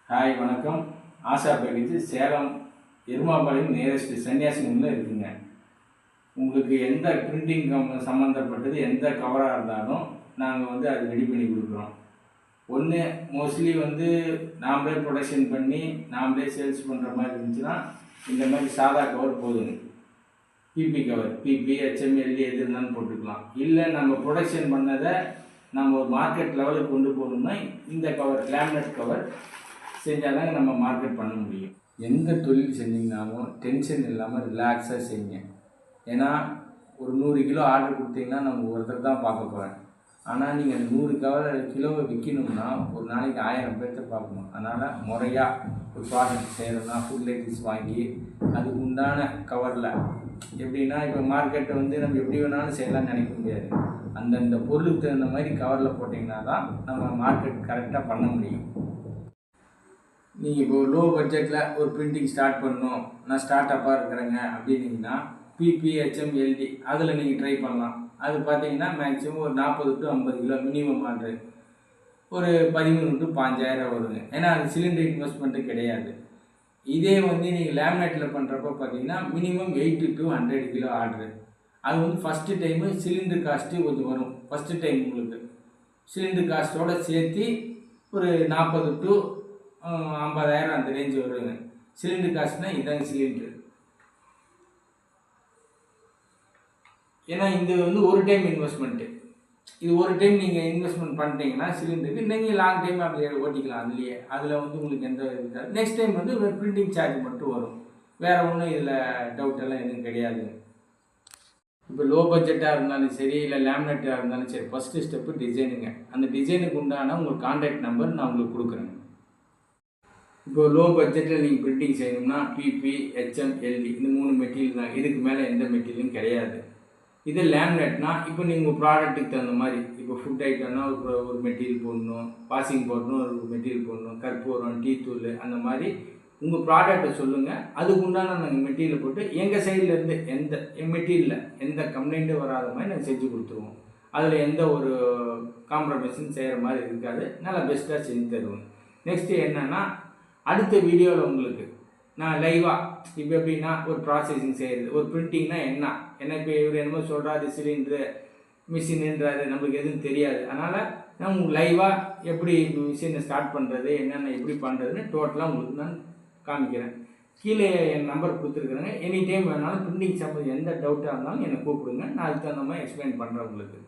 Hi வணக்கம். Asha package Salem Erumapalayam nearest சன்னியாசி மில்லில் இருக்குங்க. உங்களுக்கு எந்த பிரிண்டிங் சம்மந்தப்பட்டது எந்த கவராக இருந்தாலும் நாங்கள் அது ரெடி பண்ணி கொடுக்குறோம். ஒன்று மோஸ்ட்லி நாமளே ப்ரொடக்ஷன் பண்ணி நாமளே சேல்ஸ் பண்ணுற மாதிரி இருந்துச்சுன்னா இந்த மாதிரி சாதா கவர் போதுங்க. பிபி கவர், பிபி, HMLD எது இருந்தாலும் போட்டுக்கலாம். இல்லை நம்ம ப்ரொடக்ஷன் பண்ணதை நம்ம ஒரு மார்க்கெட் லெவலுக்கு கொண்டு போகணும்னா இந்த கவர், லேமினேட் கவர் செஞ்சால் தாங்க நம்ம மார்க்கெட் பண்ண முடியும். எந்த தொழில் செஞ்சிங்கனாலும் டென்ஷன் இல்லாமல் ரிலாக்ஸாக செய்யுங்க. ஏன்னா ஒரு 100 கிலோ ஆர்டர் கொடுத்தீங்கன்னா நம்ம ஒருத்தர் தான் பார்க்க போகிறேன். ஆனால் நீங்கள் அந்த 100 கிலோவை விற்கணும்னா ஒரு நாளைக்கு 1000 பேர்த்த பார்க்கணும். அதனால் முறையாக ஒரு ப்ராடக்ட் செய்கிறோம்னா ஃபுட் லைட்டிஸ் வாங்கி அதுக்கு உண்டான கவரில் எப்படின்னா இப்போ மார்க்கெட்டை நம்ம எப்படி வேணாலும் செய்யலாம்னு நினைக்க முடியாது. அந்தந்த பொருளுக்கு தகுந்த மாதிரி கவரில் போட்டிங்கன்னா தான் நம்ம மார்க்கெட் கரெக்டாக பண்ண முடியும். நீங்கள் இப்போ லோ பட்ஜெட்டில் ஒரு பிரிண்டிங் ஸ்டார்ட் பண்ணணும், நான் ஸ்டார்ட் அப்பாக இருக்கிறேங்க அப்படின்னீங்கன்னா பிபி, HMLD அதில் நீங்கள் ட்ரை பண்ணலாம். அது பார்த்தீங்கன்னா மேக்ஸிமம் ஒரு 40 to 50 கிலோ மினிமம் ஆர்டர் ஒரு 13 to 15,000 வருங்க. ஏன்னா அது சிலிண்டர் இன்வெஸ்ட்மெண்ட்டு கிடையாது. இதே நீங்கள் லேமினேட்டில் பண்ணுறப்ப பார்த்தீங்கன்னா மினிமம் 80 to 100 கிலோ ஆர்டரு. அது ஃபஸ்ட்டு டைமு சிலிண்டர் காஸ்ட்டு கொஞ்சம் வரும். ஃபஸ்ட்டு டைம் உங்களுக்கு சிலிண்டர் காஸ்ட்டோடு சேர்த்து ஒரு 40 to 50,000 அந்த ரேஞ்சு வருங்க. சிலிண்டர் காசுனா இதாங்க சிலிண்டரு. ஏன்னா இது ஒரு டைம் இன்வெஸ்ட்மெண்ட்டு. இது ஒரு டைம் நீங்கள் இன்வெஸ்ட்மெண்ட் பண்ணிட்டீங்கன்னா சிலிண்டருக்கு நீங்கள் லாங் டைம் அப்படி ஓட்டிக்கலாம். அதுலேயே அதில் உங்களுக்கு எந்த இருக்காது. நெக்ஸ்ட் டைம் பிரிண்டிங் சார்ஜ் மட்டும் வரும். வேறு ஒன்றும் இதில் டவுட்டெல்லாம் எதுவும் கிடையாதுங்க. இப்போ லோ பட்ஜெட்டாக இருந்தாலும் சரி, இல்லை லேமினேட்டாக இருந்தாலும் சரி, ஃபஸ்ட்டு ஸ்டெப்பு டிசைனுங்க. அந்த டிசைனுக்கு உண்டான உங்களுக்கு கான்டாக்ட் நம்பர் நான் உங்களுக்கு கொடுக்குறேங்க. இப்போ லோ பட்ஜெட்டில் நீங்கள் பிரிண்டிங் செய்யணும்னா பிபி, HMLD இந்த 3 மெட்டீரியல் தான். இதுக்கு மேலே எந்த மெட்டீரியலும் கிடையாது. இது லேமினேட்னா இப்போ நீங்கள் உங்கள் ப்ராடக்ட்டுக்கு தகுந்த மாதிரி இப்போ ஃபுட் ஐட்டம்னா ஒரு மெட்டீரியல் போடணும், பாசிங் போடணும், ஒரு மெட்டீரியல் போடணும், கற்பூரம், டீ தூள் அந்த மாதிரி உங்கள் ப்ராடக்ட்டை சொல்லுங்கள். அதுக்கு உண்டான நாங்கள் மெட்டீரியல் போட்டு எங்கள் சைட்லேருந்து எந்த மெட்டீரியலில் எந்த கம்ப்ளைண்ட்டும் வராத மாதிரி நாங்கள் செஞ்சு கொடுத்துருவோம். அதில் எந்த ஒரு காம்ப்ரமைஸும் செய்கிற மாதிரி இருக்காது. நல்லா பெஸ்ட்டாக செஞ்சு தருவோம். நெக்ஸ்ட்டு என்னென்னா அடுத்த வீடியோவில் உங்களுக்கு நான் லைவாக இப்போ எப்படின்னா ஒரு ப்ராசஸிங் செய்கிறது, ஒரு பிரிண்டிங்னா என்ன இப்போ இவர் என்னமோ சொல்கிறாரு சிலிண்ட்ரு மிஷின்ன்றாரு, நம்மளுக்கு எதுவும் தெரியாது. அதனால் நான் உங்களுக்கு லைவாக எப்படி மிஷினை ஸ்டார்ட் பண்ணுறது, என்னென்ன எப்படி பண்ணுறதுன்னு டோட்டலாக உங்களுக்கு நான் காமிக்கிறேன். கீழே என் நம்பர் கொடுத்துருக்குறேங்க. எனி டைம் வேணாலும் பிரிண்டிங் சம்பந்தம் எந்த டவுட்டாக இருந்தாலும் என்னை கூப்பிடுங்க. நான் அதுக்கு தகுந்த மாதிரி எக்ஸ்பிளைன் பண்ணுறேன் உங்களுக்கு.